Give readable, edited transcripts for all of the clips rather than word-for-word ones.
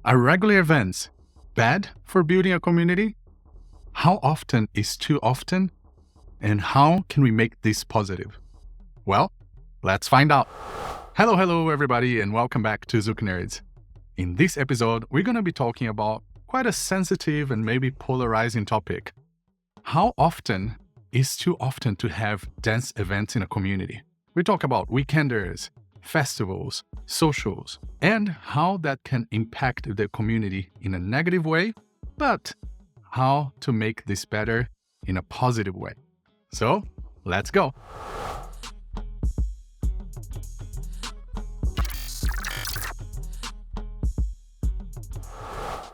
Are regular events bad for building a community? How often is too often? And how can we make this positive? Well, let's find out. Hello, everybody, and welcome back to ZoukNerds. In this episode, we're going to be talking about quite a sensitive and maybe polarizing topic. How often is too often to have dance events in a community? We talk about weekenders, festivals, socials, and how that can impact the community in a negative way, but how to make this better in a positive way. So, let's go.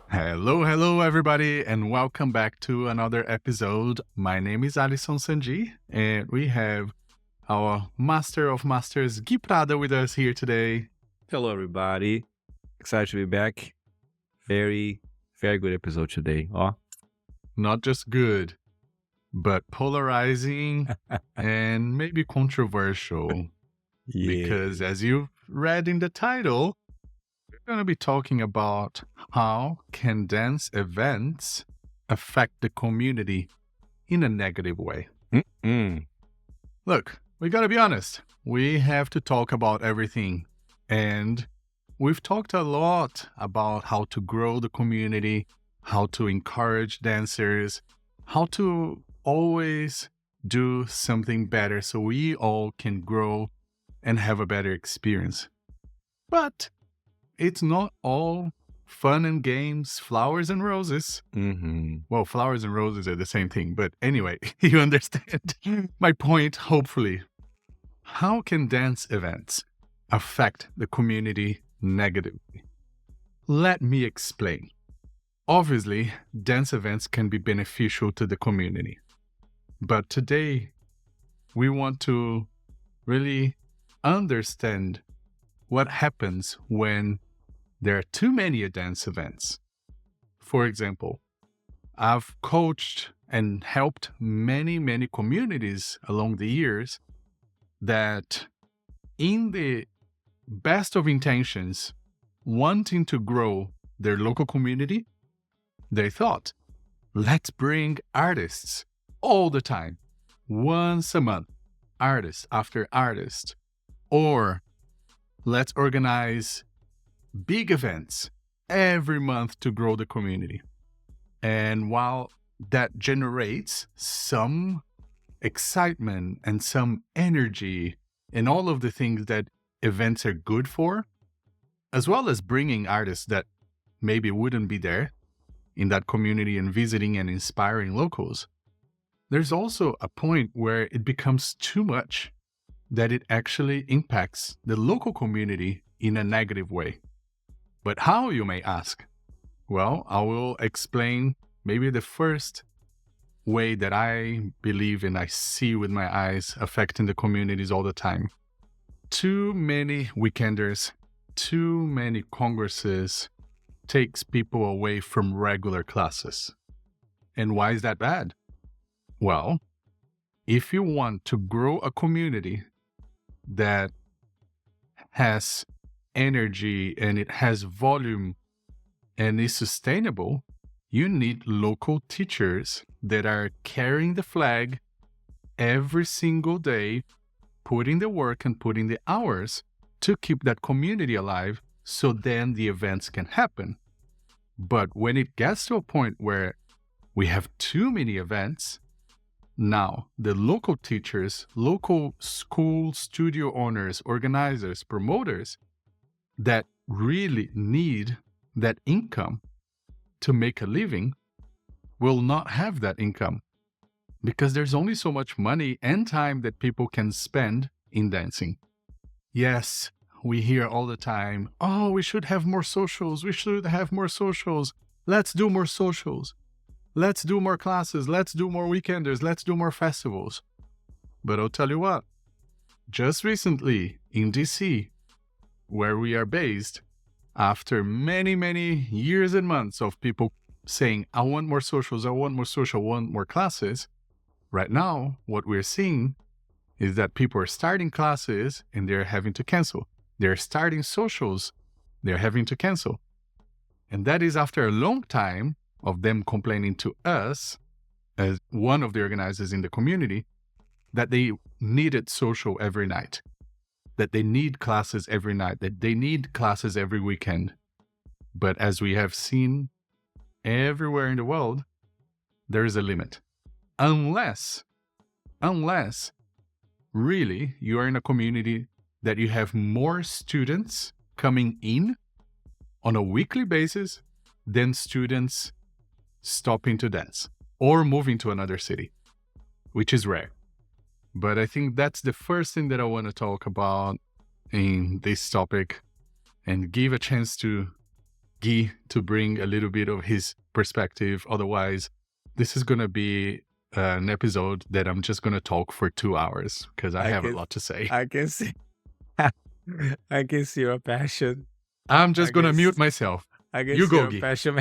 Hello, everybody, and welcome back to another episode. My name is Alisson Sanji, and we have our Master of Masters, Gui Prada, with us here today. Hello, everybody. Excited to be back. Very good episode today. Not just good, but polarizing and maybe controversial. Because as you read in the title, we're going to be talking about how can dance events affect the community in a negative way. Look, we got to be honest. We have to talk about everything. And we've talked a lot about how to grow the community, how to encourage dancers, how to always do something better so we all can grow and have a better experience. But it's not all fun and games, flowers and roses. Well, flowers and roses are the same thing. But anyway, you understand my point, hopefully. How can dance events affect the community negatively? Let me explain. Obviously, dance events can be beneficial to the community. But today, we want to really understand what happens when there are too many dance events. For example, I've coached and helped many communities along the years that in the best of intentions, wanting to grow their local community, they thought, let's bring artists all the time, once a month, artist after artist, or let's organize big events every month to grow the community. And while that generates some excitement and some energy and all of the things that events are good for, as well as bringing artists that maybe wouldn't be there in that community and visiting and inspiring locals, there's also a point where it becomes too much that it actually impacts the local community in a negative way. But how, you may ask? Well, I will explain maybe the first way that I believe and I see with my eyes affecting the communities all the time. Too many weekenders, too many congresses takes people away from regular classes. And why is that bad? Well, if you want to grow a community that has energy and it has volume and is sustainable, you need local teachers that are carrying the flag every single day, putting the work and putting the hours to keep that community alive so then the events can happen. But when it gets to a point where we have too many events, now the local teachers, local school studio owners, organizers, promoters that really need that income to make a living will not have that income because there's only so much money and time that people can spend in dancing. Yes, we hear all the time, oh, we should have more socials. We should have more socials. Let's do more socials. Let's do more classes. Let's do more weekenders. Let's do more festivals. But I'll tell you what, just recently in DC, where we are based, after many years and months of people saying, I want more socials, I want more social, I want more classes, right now, what we're seeing is that people are starting classes and they're having to cancel. They're starting socials, they're having to cancel. And that is after a long time of them complaining to us, as one of the organizers in the community, that they needed social every night, that they need classes every night, that they need classes every weekend. But as we have seen everywhere in the world, there is a limit. Unless really you are in a community that you have more students coming in on a weekly basis than students stopping to dance or moving to another city, which is rare. But I think that's the first thing that I want to talk about in this topic and give a chance to Gui to bring a little bit of his perspective. Otherwise, this is going to be an episode that I'm just going to talk for 2 hours because I have a lot to say. I can see. I can see your passion. I'm just going to mute myself. I can You see go, your Gui. passion.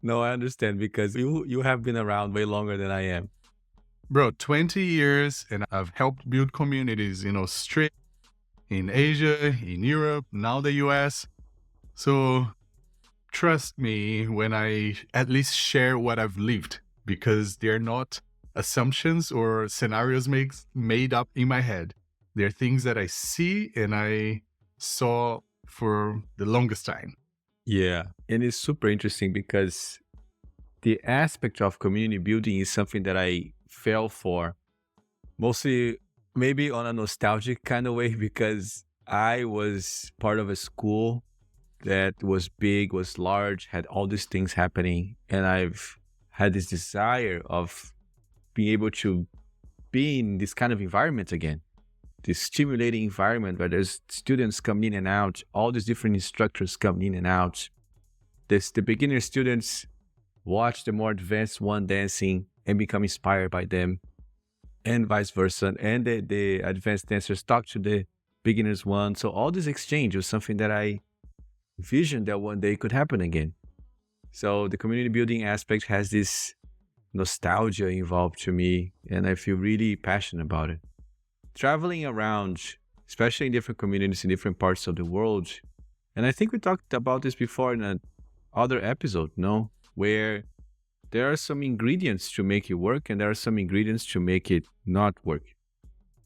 No, I understand because you have been around way longer than I am. Bro, 20 years, and I've helped build communities in Australia, in Asia, in Europe, now the US. So trust me when I at least share what I've lived, because they're not assumptions or scenarios made up in my head. They're things that I see and I saw for the longest time. Yeah, and it's super interesting because the aspect of community building is something that I fell for, mostly maybe on a nostalgic kind of way, because I was part of a school that was big, was large, had all these things happening, and I've had this desire of being able to be in this kind of environment again, this stimulating environment where there's students coming in and out, all these different instructors coming in and out. The beginner students watch the more advanced one dancing and become inspired by them, and vice versa. And the advanced dancers talk to the beginners one. So all this exchange was something that I visioned that one day could happen again. So the community building aspect has this nostalgia involved to me, and I feel really passionate about it. Traveling around, especially in different communities in different parts of the world, and I think we talked about this before in another episode, no? Where there are some ingredients to make it work and there are some ingredients to make it not work.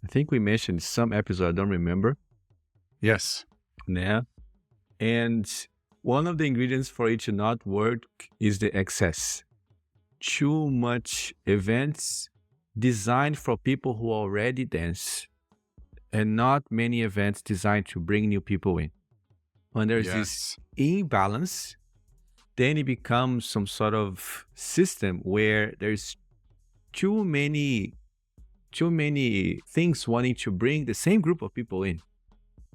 I think we mentioned some episode, I don't remember. Yes. Yeah. And one of the ingredients for it to not work is the excess. Too much events designed for people who already dance and not many events designed to bring new people in. When there's this imbalance, then it becomes some sort of system where there's too many things wanting to bring the same group of people in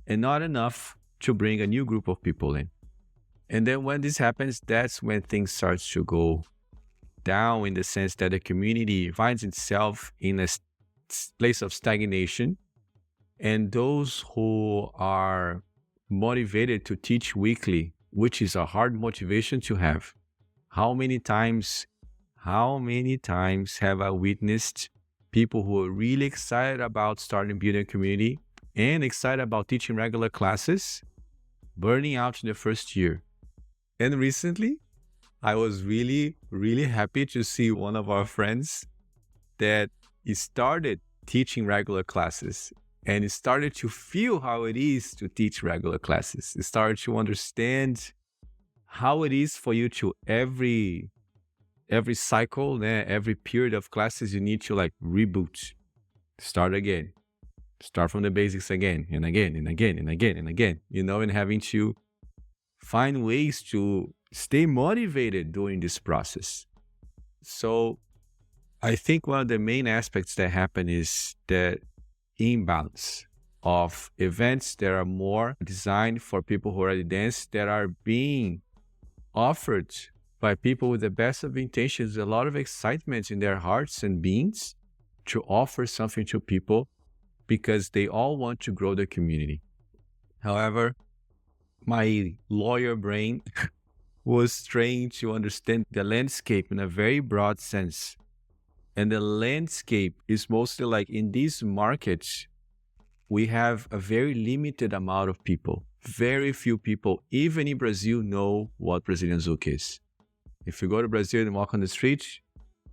and not enough to bring a new group of people in. And then when this happens, that's when things start to go down, in the sense that the community finds itself in a place of stagnation. And those who are motivated to teach weekly, which is a hard motivation to have. How many times have I witnessed people who are really excited about starting building a community and excited about teaching regular classes, burning out in the first year? And recently, I was really, really happy to see one of our friends that he started teaching regular classes, and he started to feel how it is to teach regular classes. He started to understand how it is for you to every cycle, every period of classes, you need to like reboot, start again, start from the basics again and again and again and again and again, and having to find ways to stay motivated during this process. So I think one of the main aspects that happen is that imbalance of events that are more designed for people who already dance, that are being offered by people with the best of intentions, a lot of excitement in their hearts and beings to offer something to people because they all want to grow the community. However, my lawyer brain was trying to understand the landscape in a very broad sense. And the landscape is mostly like in these markets, we have a very limited amount of people, very few people, even in Brazil, know what Brazilian Zouk is. If you go to Brazil and walk on the street,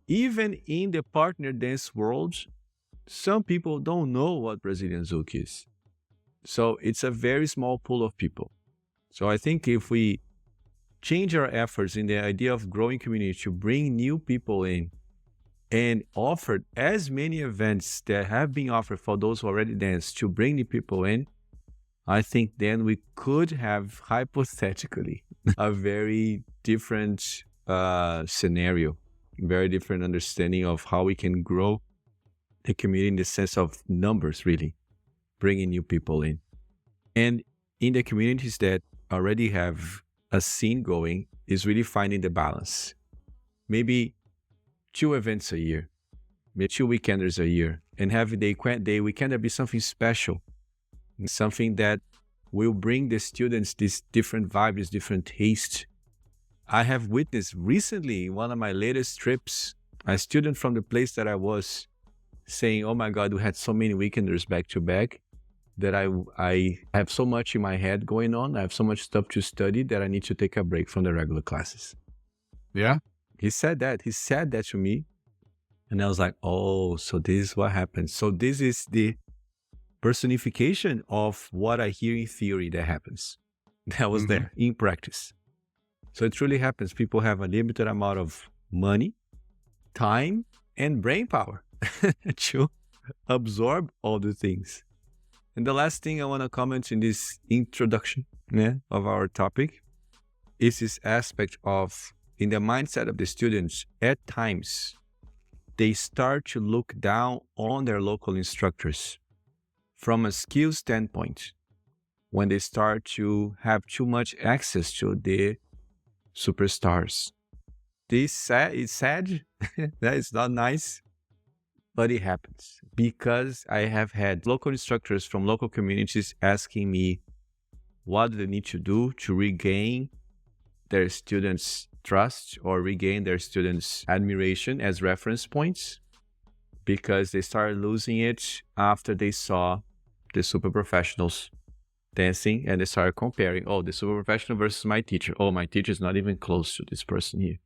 even in the partner dance world, some people don't know what Brazilian Zouk is. So it's a very small pool of people. So I think if we change our efforts in the idea of growing community to bring new people in and offer as many events that have been offered for those who already dance to bring the people in, I think then we could have hypothetically a very different scenario, very different understanding of how we can grow the community in the sense of numbers, really, bringing new people in. And in the communities that already have a scene going, is really finding the balance. Maybe 2 events a year, maybe 2 weekenders a year, and having the weekender be something special, something that will bring the students this different vibe, this different taste. I have witnessed recently in one of my latest trips, a student from the place that I was saying, oh my God, we had so many weekenders back to back that I have so much in my head going on. I have so much stuff to study that I need to take a break from the regular classes. Yeah. He said that to me. And I was like, oh, so this is what happens. So this is the personification of what I hear in theory that happens. That was there in practice. So it truly happens. People have a limited amount of money, time, and brain power to absorb all the things. And the last thing I want to comment in this introduction of our topic is this aspect of, in the mindset of the students, at times, they start to look down on their local instructors from a skill standpoint when they start to have too much access to the superstars. It's sad, that is not nice, but it happens because I have had local instructors from local communities asking me what they need to do to regain their students' trust or regain their students' admiration as reference points, because they started losing it after they saw the super professionals dancing and they started comparing, oh, the super professional versus my teacher. Oh, my teacher is not even close to this person here.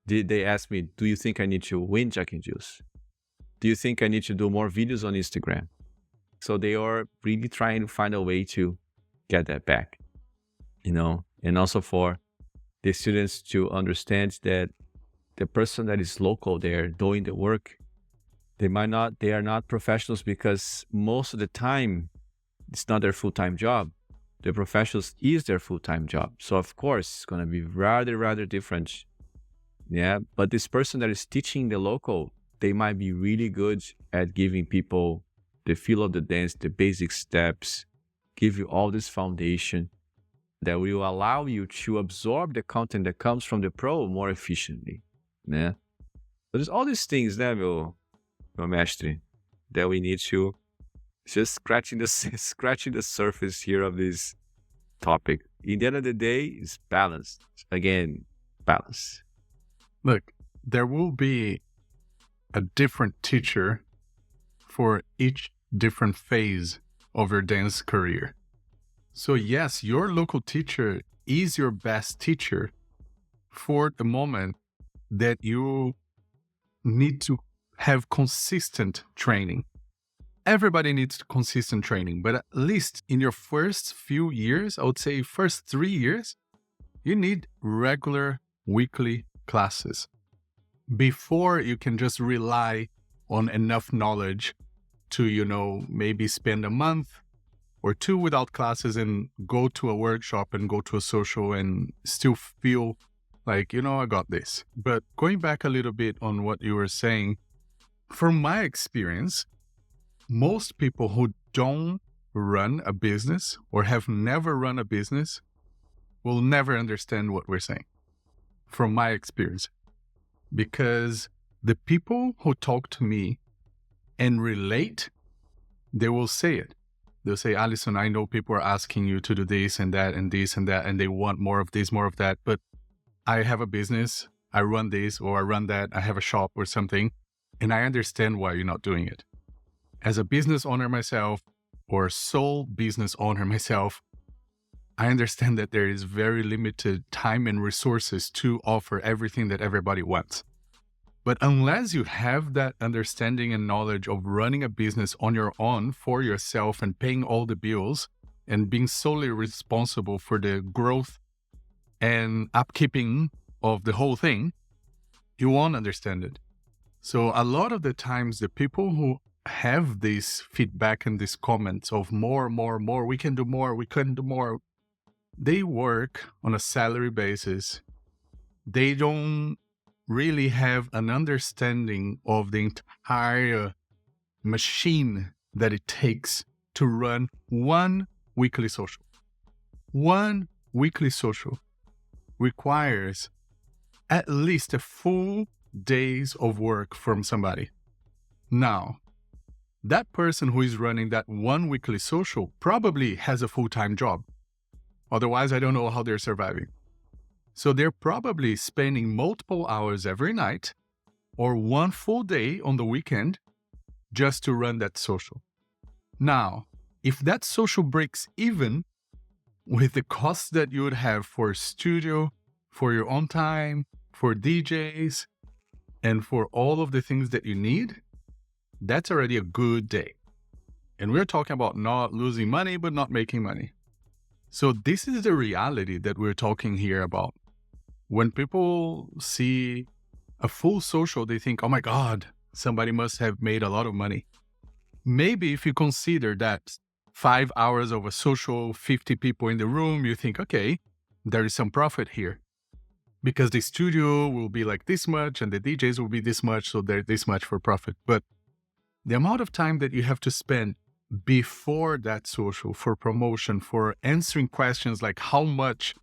They asked me, do you think I need to win Jack and Juice? Do you think I need to do more videos on Instagram? So they are really trying to find a way to get that back, and also for the students to understand that the person that is local there doing the work, they are not professionals because most of the time it's not their full-time job. The professionals is their full-time job. So of course it's going to be rather different. Yeah. But this person that is teaching the local, they might be really good at giving people the feel of the dance, the basic steps, give you all this foundation that will allow you to absorb the content that comes from the pro more efficiently. Yeah. So there's all these things, meu mestre, that we need to just scratching the surface here of this topic. In the end of the day, it's balance. Again, balance. Look, there will be a different teacher for each different phase of your dance career. So yes, your local teacher is your best teacher for the moment that you need to have consistent training. Everybody needs consistent training, but at least in your first few years, I would say first 3 years, you need regular weekly classes before you can just rely on enough knowledge to, maybe spend a month or 2 without classes and go to a workshop and go to a social and still feel like, I got this. But going back a little bit on what you were saying, from my experience, most people who don't run a business or have never run a business will never understand what we're saying, from my experience. Because the people who talk to me and relate, they will say it. They'll say, Alison, I know people are asking you to do this and that and this and that, and they want more of this, more of that. But I have a business, I run this or I run that, I have a shop or something, and I understand why you're not doing it. As a business owner myself, or sole business owner myself, I understand that there is very limited time and resources to offer everything that everybody wants. But unless you have that understanding and knowledge of running a business on your own for yourself and paying all the bills and being solely responsible for the growth and upkeeping of the whole thing, you won't understand it. So a lot of the times, the people who have this feedback and these comments of more, we can do more, we couldn't do more, they work on a salary basis. They don't really have an understanding of the entire machine that it takes to run one weekly social. One weekly social requires at least a full days of work from somebody. Now, that person who is running that one weekly social probably has a full-time job. Otherwise, I don't know how they're surviving. So they're probably spending multiple hours every night or one full day on the weekend just to run that social. Now, if that social breaks even with the costs that you would have for studio, for your own time, for DJs, and for all of the things that you need, that's already a good day. And we're talking about not losing money, but not making money. So this is the reality that we're talking here about. When people see a full social, they think, oh my God, somebody must have made a lot of money. Maybe if you consider that 5 hours of a social, 50 people in the room, you think, okay, there is some profit here. Because the studio will be like this much and the DJs will be this much, so there's this much for profit. But the amount of time that you have to spend before that social for promotion, for answering questions like how much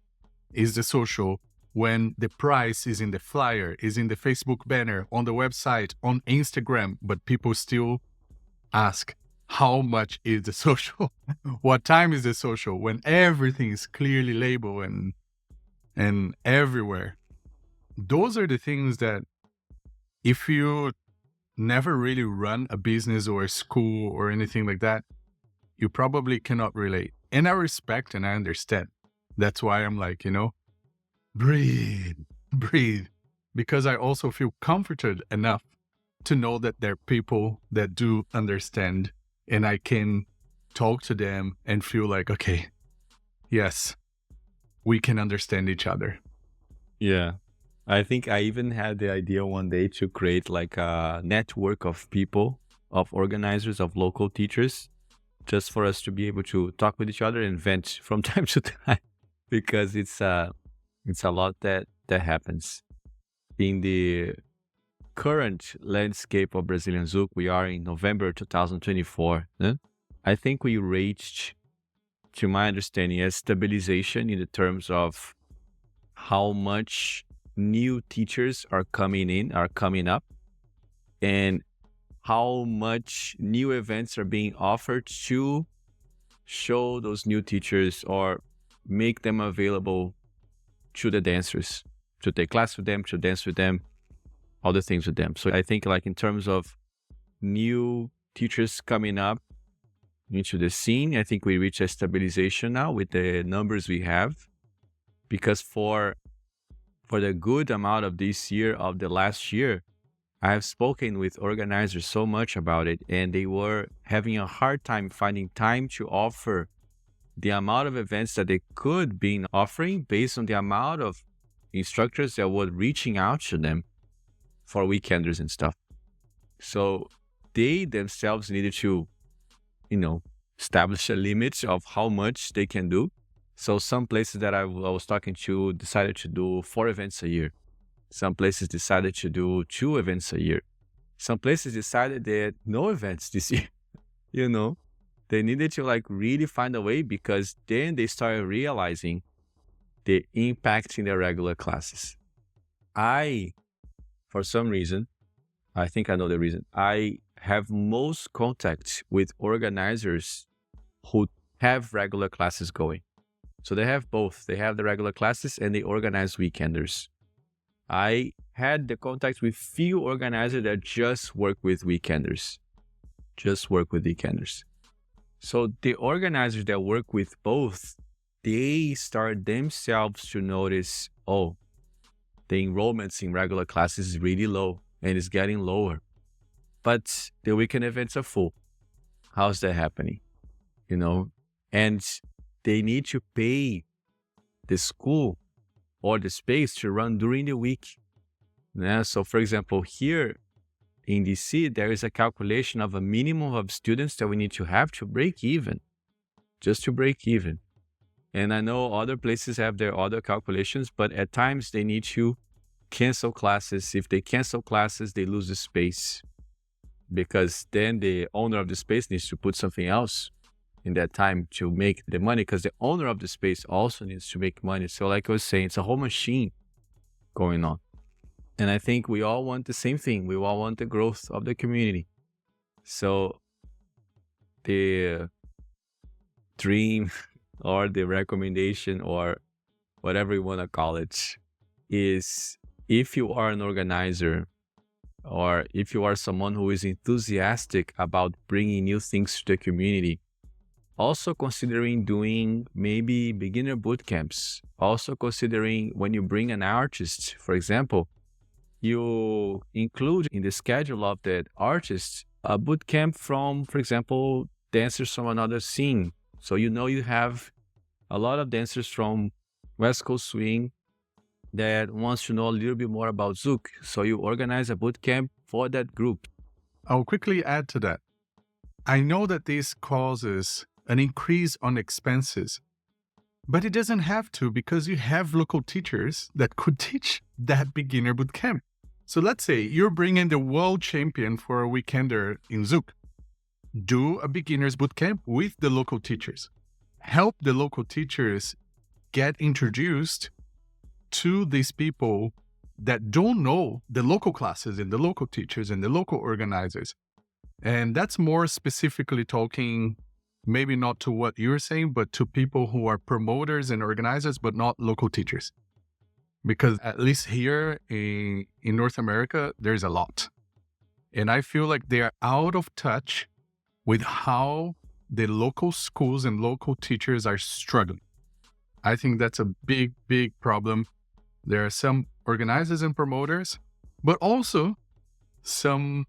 is the social when the price is in the flyer, is in the Facebook banner, on the website, on Instagram, but people still ask, how much is the social? What time is the social? When everything is clearly labeled and everywhere. Those are the things that if you never really run a business or a school or anything like that, you probably cannot relate. And I respect and I understand. That's why I'm like, breathe, because I also feel comforted enough to know that there are people that do understand and I can talk to them and feel like, okay, yes, we can understand each other. Yeah. I think I even had the idea one day to create like a network of people, of organizers, of local teachers, just for us to be able to talk with each other and vent from time to time, because it's a lot that happens. In the current landscape of Brazilian Zouk, we are in November 2024. I think we reached, to my understanding, a stabilization in the terms of how much new teachers are coming up, and how much new events are being offered to show those new teachers or make them available to the dancers, to take class with them, to dance with them, all the things with them. So I think like in terms of new teachers coming up into the scene, I think we reach a stabilization now with the numbers we have, because for the good amount of this year, of the last year, I have spoken with organizers so much about it, and they were having a hard time finding time to offer the amount of events that they could be offering based on the amount of instructors that were reaching out to them for weekenders and stuff. So they themselves needed to, establish a limit of how much they can do. So some places that I was talking to decided to do 4 events a year. Some places decided to do 2 events a year. Some places decided that no events this year. They needed to like really find a way, because then they started realizing the impact in their regular classes. For some reason, I think I know the reason, I have most contact with organizers who have regular classes going. So they have both. They have the regular classes and they organize weekenders. I had the contact with few organizers that just work with weekenders. So the organizers that work with both, they start themselves to notice, oh, the enrollments in regular classes is really low and it's getting lower, but the weekend events are full. How's that happening? And they need to pay the school or the space to run during the week. Yeah, so for example, here in DC, there is a calculation of a minimum of students that we need to have to break even, just to break even. And I know other places have their other calculations, but at times they need to cancel classes. If they cancel classes, they lose the space, because then the owner of the space needs to put something else in that time to make the money, because the owner of the space also needs to make money. So like I was saying, it's a whole machine going on. And I think we all want the same thing. We all want the growth of the community. So the dream or the recommendation or whatever you want to call it is, if you are an organizer or if you are someone who is enthusiastic about bringing new things to the community, also considering doing maybe beginner boot camps, also considering when you bring an artist, for example, you include in the schedule of that artist a boot camp from, for example, dancers from another scene. So you have a lot of dancers from West Coast Swing that wants to know a little bit more about Zouk. So you organize a boot camp for that group. I'll quickly add to that. I know that this causes an increase on expenses, but it doesn't have to, because you have local teachers that could teach that beginner boot camp. So let's say you're bringing the world champion for a weekender in Zouk. Do a beginner's boot camp with the local teachers. Help the local teachers get introduced to these people that don't know the local classes and the local teachers and the local organizers. And that's more specifically talking, maybe not to what you're saying, but to people who are promoters and organizers, but not local teachers. Because at least here in North America, there's a lot. And I feel like they are out of touch with how the local schools and local teachers are struggling. I think that's a big, big problem. There are some organizers and promoters, but also some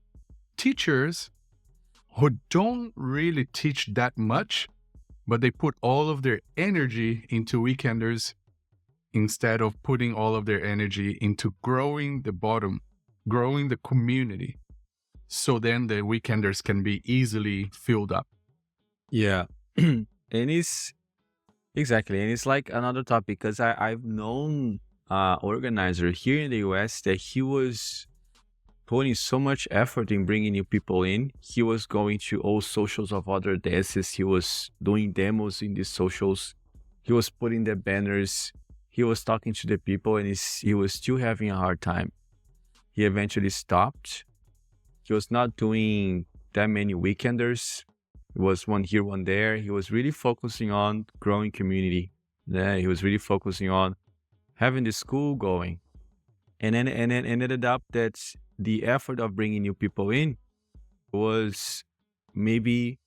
teachers who don't really teach that much, but they put all of their energy into weekenders instead of putting all of their energy into growing the bottom, growing the community. So then the weekenders can be easily filled up. Yeah. And it's exactly. And it's like another topic, because I've known organizer here in the US that he was putting so much effort in bringing new people in. He was going to all socials of other dances. He was doing demos in these socials. He was putting the banners. He was talking to the people, and he was still having a hard time. He eventually stopped. He was not doing that many weekenders. It was one here, one there. He was really focusing on growing community. Yeah, he was really focusing on having the school going. And then ended up that the effort of bringing new people in was maybe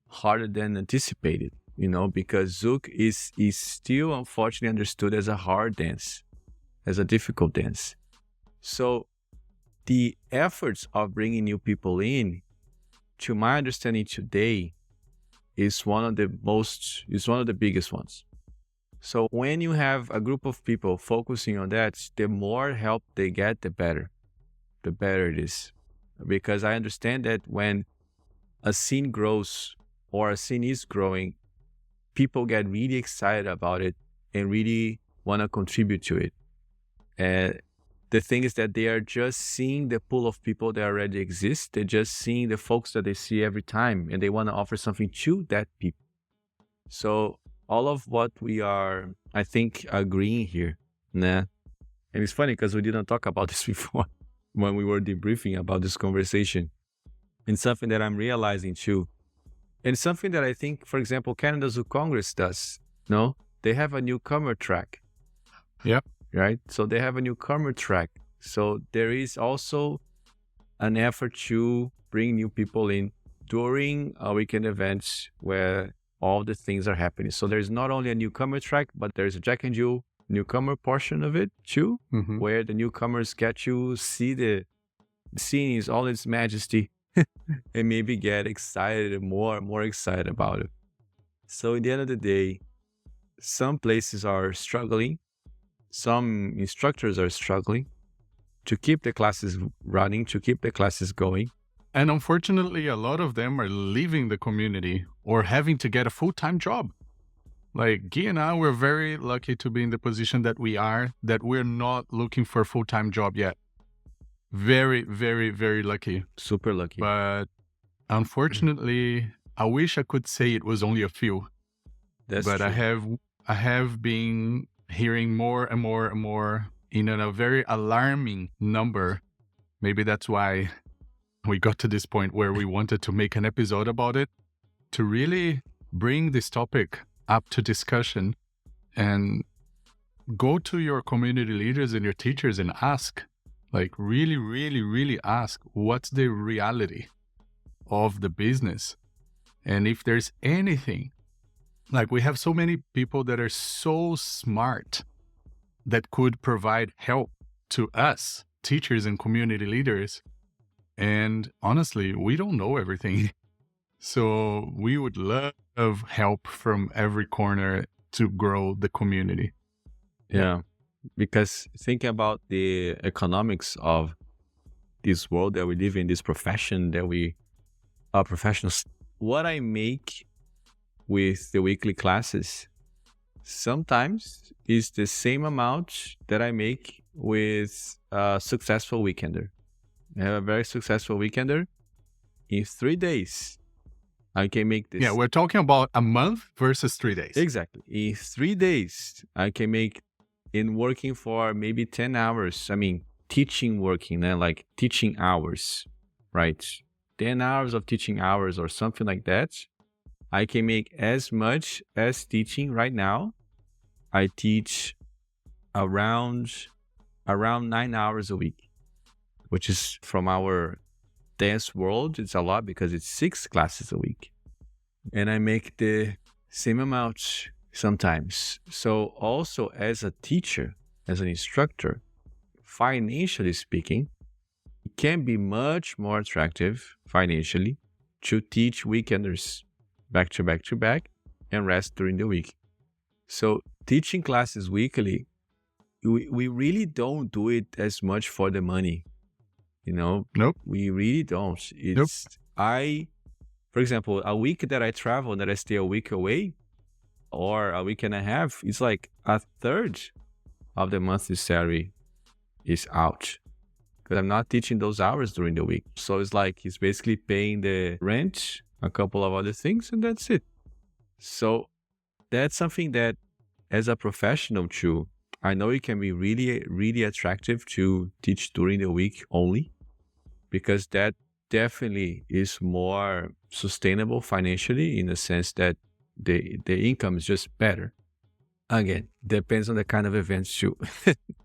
harder than anticipated, because Zouk is still unfortunately understood as a hard dance, as a difficult dance. So the efforts of bringing new people in, to my understanding today, is one of the biggest ones. So when you have a group of people focusing on that, the more help they get, the better it is. Because I understand that when a scene grows or a scene is growing, people get really excited about it and really want to contribute to it. And the thing is that they are just seeing the pool of people that already exist. They're just seeing the folks that they see every time, and they want to offer something to that people. So all of what we are, I think, agreeing here. Nah. And it's funny because we didn't talk about this before when we were debriefing about this conversation. And something that I'm realizing too. And something that I think, for example, Canada Zouk Congress does. No? They have a newcomer track. Yep. Right? So they have a newcomer track. So there is also an effort to bring new people in during weekend events where all the things are happening. So there's not only a newcomer track, but there's a Jack and Jill newcomer portion of it too, where the newcomers get to see the scene in all its majesty and maybe get excited, more excited about it. So in the end of the day, some places are struggling, some instructors are struggling to keep the classes running, to keep the classes going. And unfortunately, a lot of them are leaving the community or having to get a full-time job. Like Gui and I, we're very lucky to be in the position that we are, that we're not looking for a full-time job yet. Very, very, very lucky. Super lucky. But unfortunately, I wish I could say it was only a few. That's but true. I have been hearing more and more and more in a very alarming number. Maybe that's why we got to this point where we wanted to make an episode about it, to really bring this topic up to discussion and go to your community leaders and your teachers and ask, like really, really, really ask, what's the reality of the business? And if there's anything, like we have so many people that are so smart that could provide help to us, teachers and community leaders. And honestly, we don't know everything. So we would love help from every corner to grow the community. Yeah. Because think about the economics of this world that we live in, this profession that we are professionals. What I make with the weekly classes sometimes is the same amount that I make with a successful weekender. I have a very successful weekender. In 3 days, I can make this. Yeah, we're talking about a month versus 3 days. Exactly. In 3 days, I can make, in working for maybe 10 hours. I mean, working, like teaching hours, right? 10 hours of teaching hours or something like that. I can make as much as teaching right now. I teach around 9 hours a week, which is, from our dance world, it's a lot because it's 6 classes a week. And I make the same amount sometimes. So also as a teacher, as an instructor, financially speaking, it can be much more attractive financially to teach weekenders back to back to back and rest during the week. So teaching classes weekly, we really don't do it as much for the money. You know, Nope. We really don't. It's for example, a week that I travel, that I stay a week away, or a week and a half, it's like a third of the monthly salary is out, because I'm not teaching those hours during the week. So it's like it's basically paying the rent, a couple of other things, and that's it. So that's something that, as a professional too, I know it can be really, really attractive to teach during the week only, because that definitely is more sustainable financially, in the sense that the income is just better. Again, depends on the kind of events too.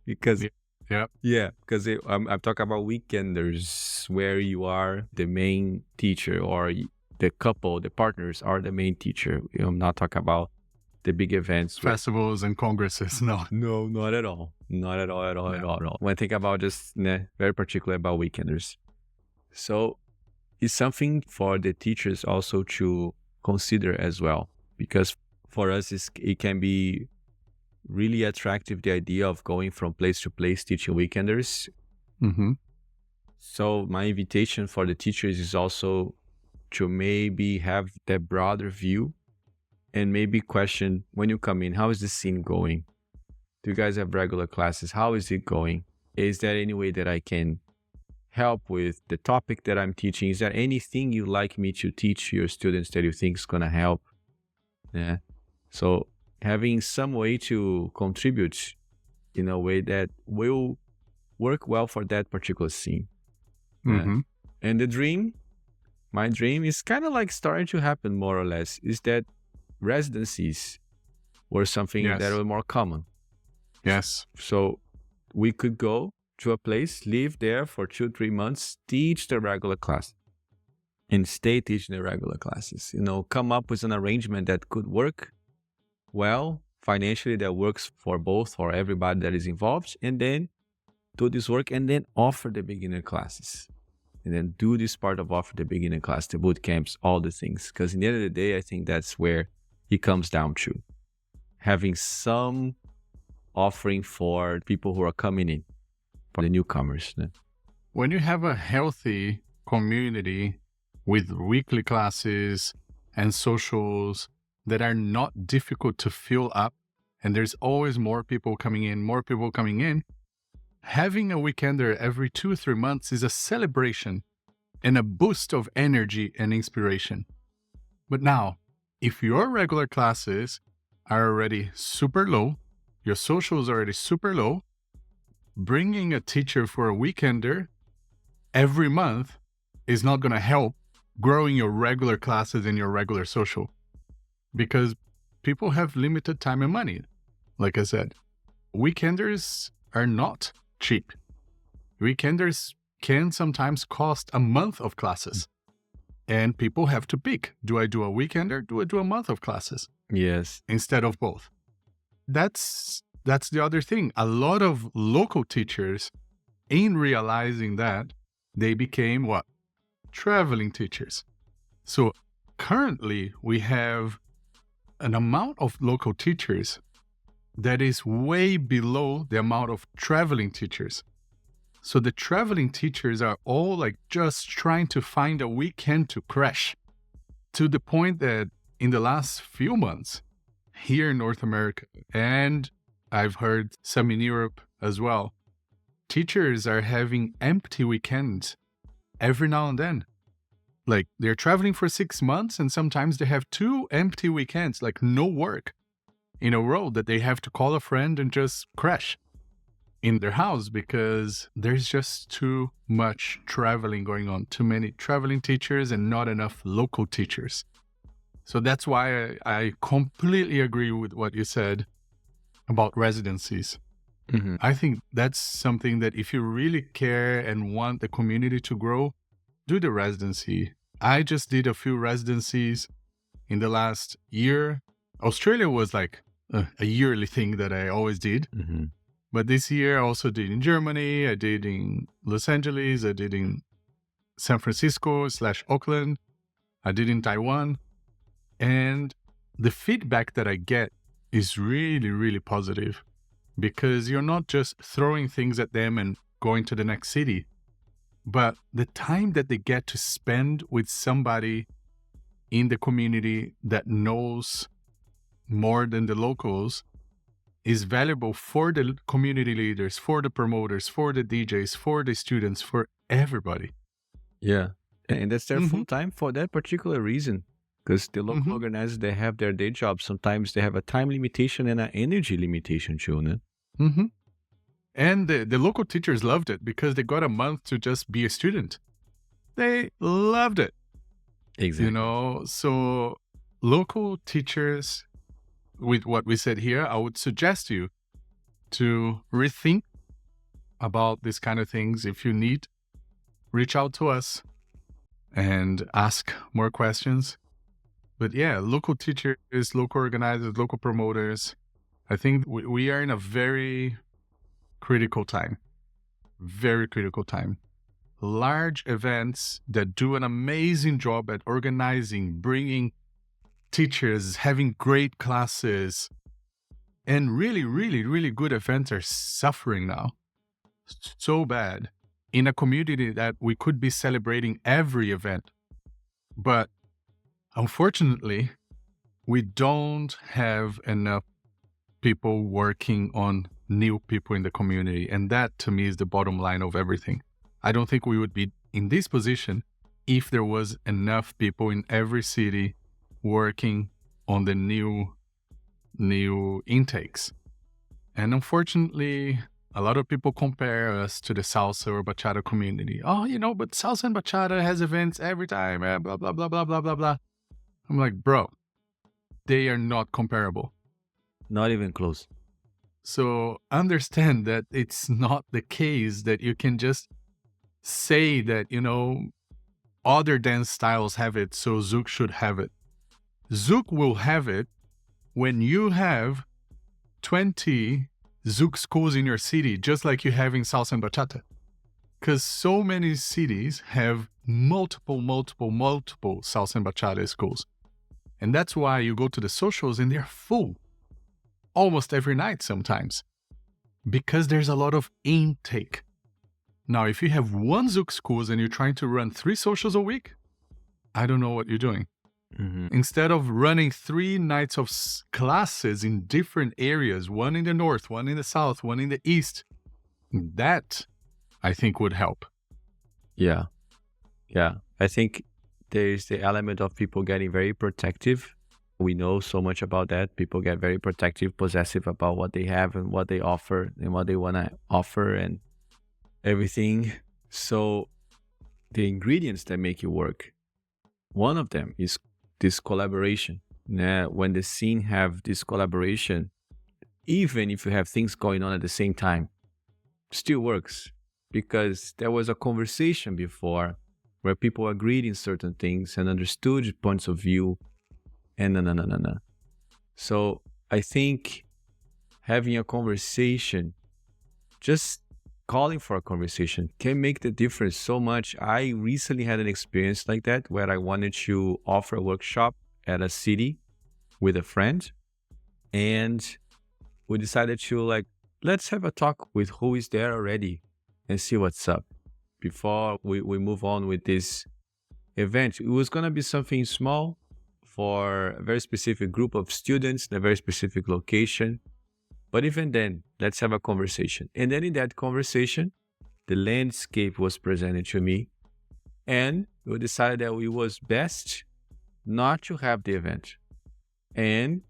Because because I'm talking about weekenders where you are the main teacher, or the couple, the partners are the main teacher. I'm not talking about the big events, festivals and congresses. No, not at all. Not at all. When I think about just very particular about weekenders. So it's something for the teachers also to consider as well, because for us it can be really attractive, the idea of going from place to place teaching weekenders. So my invitation for the teachers is also to maybe have that broader view, and maybe question, when you come in, how is the scene going? Do you guys have regular classes? How is it going? Is there any way that I can help with the topic that I'm teaching? Is there anything you'd like me to teach your students that you think is going to help? Yeah. So having some way to contribute in a way that will work well for that particular scene. And my dream is kind of like starting to happen more or less, is that residencies were something that were more common. Yes. So we could go to a place, live there for 2-3 months, teach the regular class. and stay teaching the regular classes. Come up with an arrangement that could work well financially, that works for both, for everybody that is involved, and then do this work and then offer the beginner classes. And then do this part of offer the beginner class, the boot camps, all the things. Because in the end of the day, I think that's where it comes down to having some offering for people who are coming in, for the newcomers. When you have a healthy community with weekly classes and socials that are not difficult to fill up, and there's always more people coming in, having a weekender every 2 or 3 months is a celebration and a boost of energy and inspiration. But now, if your regular classes are already super low, your socials are already super low, bringing a teacher for a weekender every month is not going to help growing your regular classes and your regular social, because people have limited time and money. Like I said, weekenders are not cheap. Weekenders can sometimes cost a month of classes, and people have to pick. Do I do a weekender? Do I do a month of classes? Yes. Instead of both. That's the other thing. A lot of local teachers, in realizing that, they became what? Traveling teachers. So currently we have an amount of local teachers that is way below the amount of traveling teachers. So the traveling teachers are all like just trying to find a weekend to crash, to the point that in the last few months here in North America, and I've heard some in Europe as well, teachers are having empty weekends every now and then. Like they're traveling for 6 months and sometimes they have 2 empty weekends, like no work in a row, that they have to call a friend and just crash in their house because there's just too much traveling going on. Too many traveling teachers and not enough local teachers. So that's why I completely agree with what you said about residencies. Mm-hmm. I think that's something that if you really care and want the community to grow, do the residency. I just did a few residencies in the last year. Australia was like a yearly thing that I always did. Mm-hmm. But this year I also did in Germany, I did in Los Angeles, I did in San Francisco / Oakland, I did in Taiwan. And the feedback that I get is really, really positive, because you're not just throwing things at them and going to the next city, but the time that they get to spend with somebody in the community that knows more than the locals is valuable for the community leaders, for the promoters, for the DJs, for the students, for everybody. Yeah. And that's their Mhm. full time for that particular reason. Because the local Mhm. organizers, they have their day job. Sometimes they have a time limitation and an energy limitation too, no? Mm-hmm. And the local teachers loved it because they got a month to just be a student. They loved it. Exactly. So local teachers, with what we said here, I would suggest you to rethink about these kind of things. If you need, reach out to us and ask more questions. But yeah, local teachers, local organizers, local promoters, I think we are in a very critical time. Very critical time. Large events that do an amazing job at organizing, bringing teachers, having great classes, and really, really, really good events are suffering now. So bad. In a community that we could be celebrating every event. But unfortunately, we don't have enough people working on new people in the community. And that, to me, is the bottom line of everything. I don't think we would be in this position if there was enough people in every city working on the new intakes. And unfortunately, a lot of people compare us to the salsa or bachata community. Oh, but salsa and bachata has events every time, blah, blah, blah, blah, blah, blah, blah. I'm like, bro, they are not comparable. Not even close. So understand that it's not the case that you can just say that, other dance styles have it, so Zouk should have it. Zouk will have it when you have 20 Zouk schools in your city, just like you have in salsa and bachata. Because so many cities have multiple salsa and bachata schools. And that's why you go to the socials and they're full almost every night sometimes, because there's a lot of intake. Now, if you have one Zouk schools and you're trying to run 3 socials a week, I don't know what you're doing. Mm-hmm. Instead of running 3 nights of classes in different areas, one in the north, one in the south, one in the east, that I think would help. Yeah. I think there's the element of people getting very protective. We know so much about that. People get very protective, possessive about what they have and what they offer and what they want to offer and everything. So the ingredients that make it work, one of them is this collaboration. When the scene have this collaboration, even if you have things going on at the same time, still works, because there was a conversation before where people agreed in certain things and understood points of view and no. So I think having a conversation, just calling for a conversation, can make the difference so much. I recently had an experience like that where I wanted to offer a workshop at a city with a friend, and we decided to let's have a talk with who is there already and see what's up before we move on with this event. It was going to be something small for a very specific group of students in a very specific location. But even then, let's have a conversation. And then in that conversation, the landscape was presented to me, and we decided that it was best not to have the event and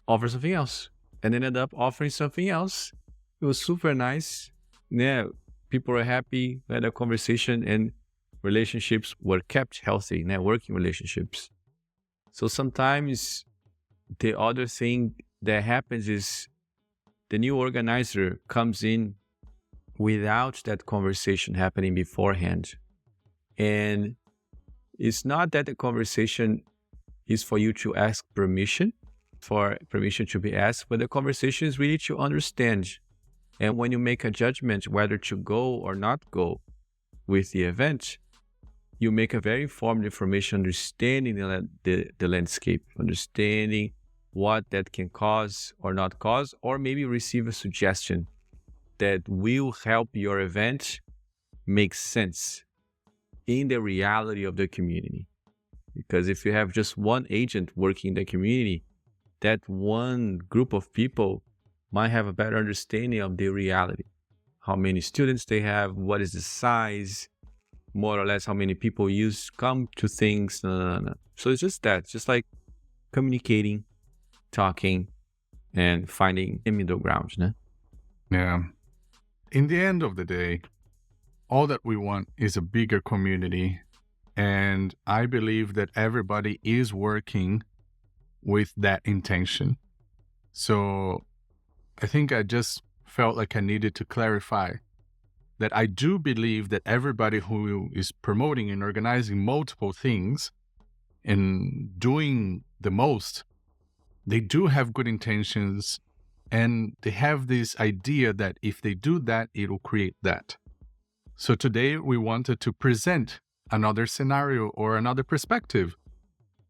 offer something else. And ended up offering something else. It was super nice. Yeah, people were happy, we had a conversation, and relationships were kept healthy, networking relationships. So sometimes the other thing that happens is the new organizer comes in without that conversation happening beforehand. And it's not that the conversation is for you to ask permission, for permission to be asked, but the conversation is really to understand. And when you make a judgment whether to go or not go with the event, you make a very informed information, understanding the landscape, understanding what that can cause or not cause, or maybe receive a suggestion that will help your event make sense in the reality of the community. Because if you have just one agent working in the community, that one group of people might have a better understanding of the reality. How many students they have, what is the size, more or less how many people come to things. No. So it's just that, just like communicating, talking, and finding a middle ground. No? Yeah. In the end of the day, all that we want is a bigger community. And I believe that everybody is working with that intention. So I think I just felt like I needed to clarify that I do believe that everybody who is promoting and organizing multiple things and doing the most, they do have good intentions, and they have this idea that if they do that, it will create that. So today we wanted to present another scenario or another perspective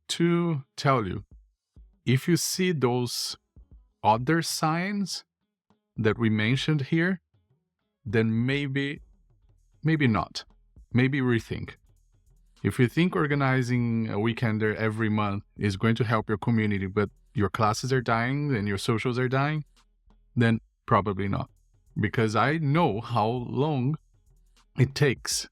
to tell you, if you see those other signs that we mentioned here, then maybe not. Maybe rethink. If you think organizing a weekender every month is going to help your community, but your classes are dying and your socials are dying, then probably not. Because I know how long it takes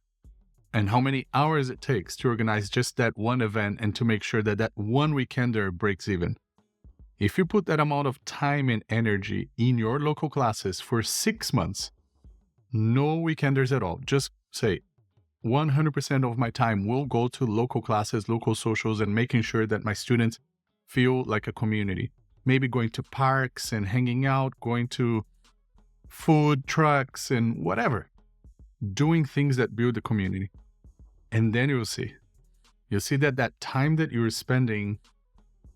and how many hours it takes to organize just that one event and to make sure that that one weekender breaks even. If you put that amount of time and energy in your local classes for 6 months, no weekenders at all, just say 100% of my time will go to local classes, local socials, and making sure that my students feel like a community. Maybe going to parks and hanging out, going to food trucks and whatever. Doing things that build the community. And then you'll see that that time that you're spending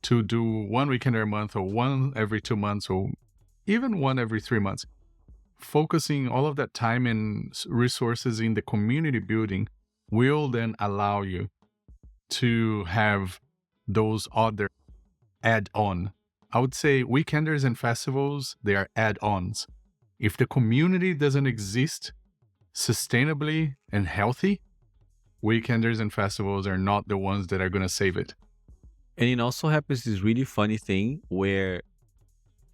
to do one weekender a month or one every 2 months or even one every 3 months, focusing all of that time and resources in the community building will then allow you to have those other add-on. I would say weekenders and festivals, they are add-ons. If the community doesn't exist sustainably and healthy, weekenders and festivals are not the ones that are going to save it. And it also happens this really funny thing where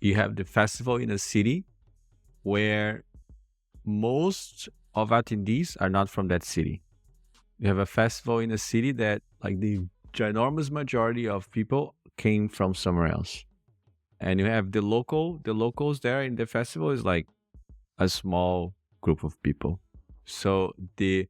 you have the festival in a city where most of attendees are not from that city. You have a festival in a city that like the ginormous majority of people came from somewhere else. And you have the locals there in the festival is like a small group of people. So the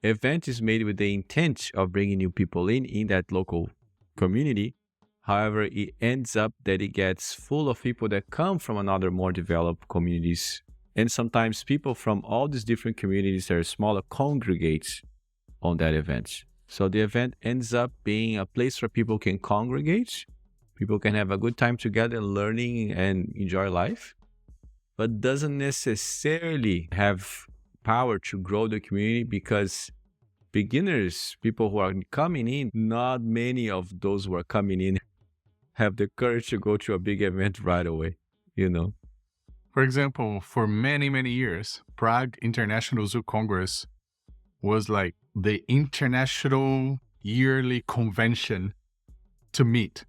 event is made with the intent of bringing new people in that local community. However, it ends up that it gets full of people that come from another more developed communities. And sometimes people from all these different communities that are smaller congregate on that event. So the event ends up being a place where people can congregate. People can have a good time together learning and enjoy life, but doesn't necessarily have power to grow the community because beginners, people who are coming in, not many of those who are coming in have the courage to go to a big event right away, you know? For example, for many, many years, Prague International Zouk Congress was like the international yearly convention to meet.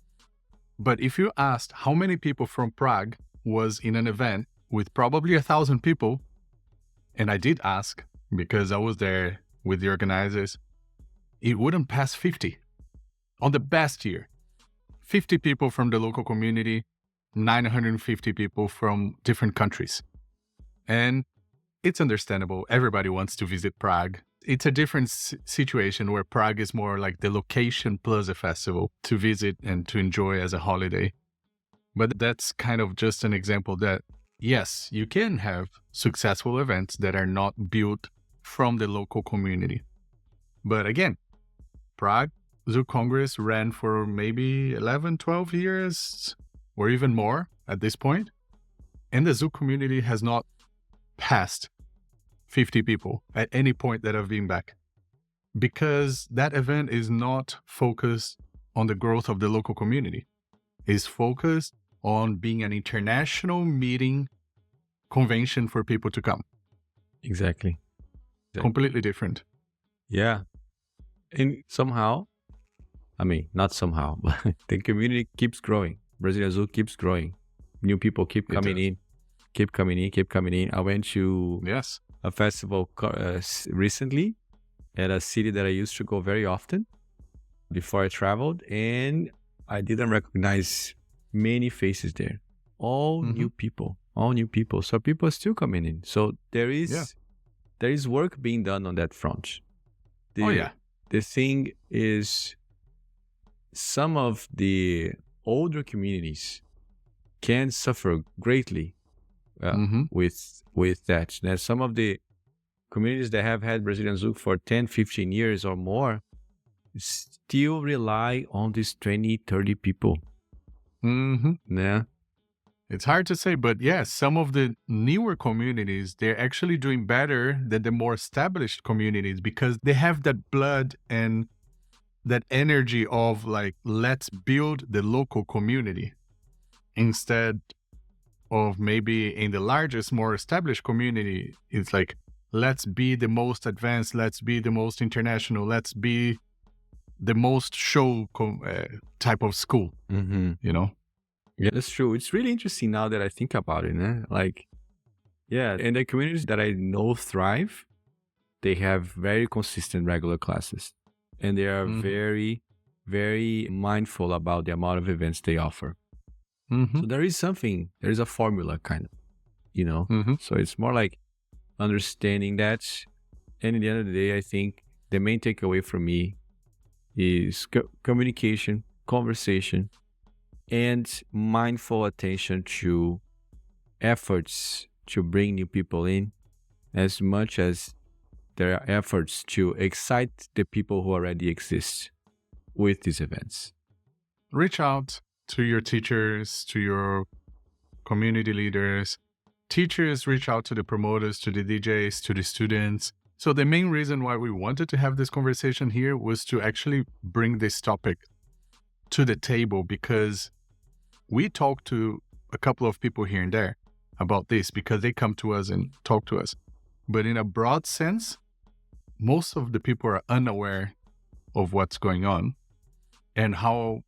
But if you asked how many people from Prague was in an event with probably 1,000 people, and I did ask because I was there with the organizers, it wouldn't pass 50. On the best year, 50 people from the local community, 950 people from different countries. And it's understandable. Everybody wants to visit Prague. It's a different situation where Prague is more like the location plus a festival to visit and to enjoy as a holiday. But that's kind of just an example that, yes, you can have successful events that are not built from the local community. But again, Prague Zouk Congress ran for maybe 11, 12 years or even more at this point. And the Zouk community has not passed 50 people at any point that I've been back, because that event is not focused on the growth of the local community. It's focused on being an international meeting convention for people to come. Exactly. Completely different. Yeah. And somehow, I mean, not somehow, but the community keeps growing. Brazilian Zouk keeps growing. New people keep coming in. I went to a festival recently at a city that I used to go very often before I traveled, and I didn't recognize many faces there. All new people. So people are still coming in. So there is work being done on that front. The thing is, some of the older communities can suffer greatly with that. Now, some of the communities that have had Brazilian Zouk for 10, 15 years or more still rely on these 20, 30 people. Yeah. It's hard to say, but yes, some of the newer communities, they're actually doing better than the more established communities because they have that blood and that energy of like, let's build the local community instead of maybe in the largest, more established community. It's like, let's be the most advanced, let's be the most international, let's be the most show type of school, you know? Yeah, that's true. It's really interesting now that I think about it. Like, yeah, and the communities that I know thrive, they have very consistent regular classes. And they are very, very mindful about the amount of events they offer. So there is a formula kind of, you know? So it's more like understanding that. And at the end of the day, I think the main takeaway for me is communication, conversation, and mindful attention to efforts to bring new people in as much as their efforts to excite the people who already exist with these events? Reach out to your teachers, to your community leaders. Teachers reach out to the promoters, to the DJs, to the students. So the main reason why we wanted to have this conversation here was to actually bring this topic to the table, because we talk to a couple of people here and there about this because they come to us and talk to us. But in a broad sense, most of the people are unaware of what's going on and how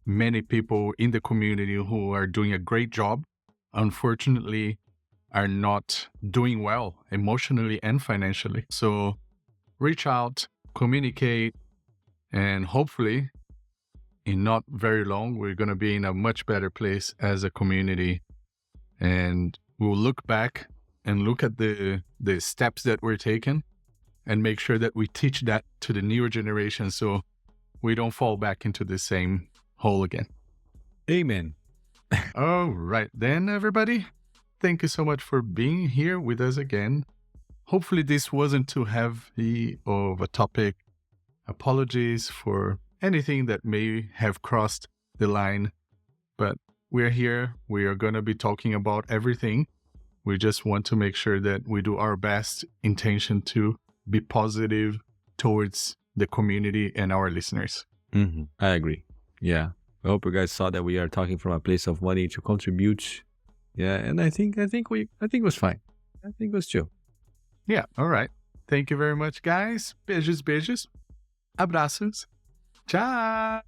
many people in the community who are doing a great job, unfortunately, are not doing well emotionally and financially. So reach out, communicate, and hopefully in not very long, we're going to be in a much better place as a community. And we'll look back and look at the steps that we're taking and make sure that we teach that to the newer generation so we don't fall back into the same hole again. Amen. All right, then, everybody. Thank you so much for being here with us again. Hopefully this wasn't too heavy of a topic. Apologies for anything that may have crossed the line, but we're here. We are going to be talking about everything. We just want to make sure that we do our best intention to be positive towards the community and our listeners. I agree. Yeah. I hope you guys saw that we are talking from a place of wanting to contribute. Yeah, and I think it was fine. I think it was chill. Yeah, all right. Thank you very much, guys. Beijos, beijos. Abraços. Tchau.